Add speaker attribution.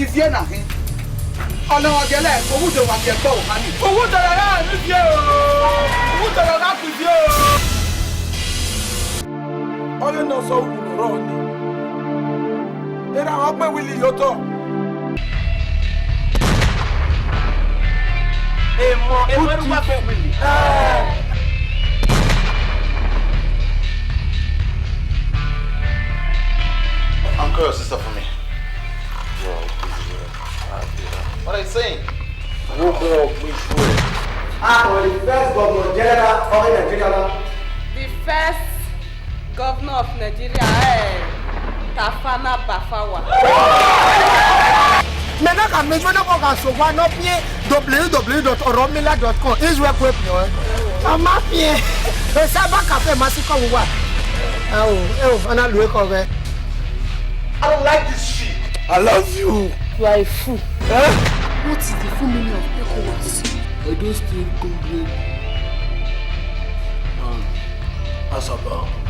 Speaker 1: ìfẹ́ náà fi ọ̀nà ọ̀gẹ́lẹ̀ owó tó wà ní ẹ̀gbọ́ òhánì. owó tọ̀rọ̀ náà ní fi o owó tọ̀rọ̀ náà kù fi o. ọyọ náà sọ òun lọ́rọ̀ ni ẹ̀rọ àwọn pé wíìlì yóò tọ̀. èèmọ̀ ẹ̀rọ wà pé wíìlì.
Speaker 2: Uncle your sister for me. What are you saying?
Speaker 1: The first governor general of Nigeria.
Speaker 3: The first governor of Nigeria, Tafana Bafawa.
Speaker 4: Maintenant, quand je vais so one up here, www.oromila.com. Is where we play. I'm up here. Ça va café massif comme quoi? On a loué comme ça.
Speaker 2: I don't like this shit.
Speaker 1: I love you.
Speaker 3: You are a fool.
Speaker 5: What is the full meaning of ECOWAS?
Speaker 6: I don't speak English. Asaba.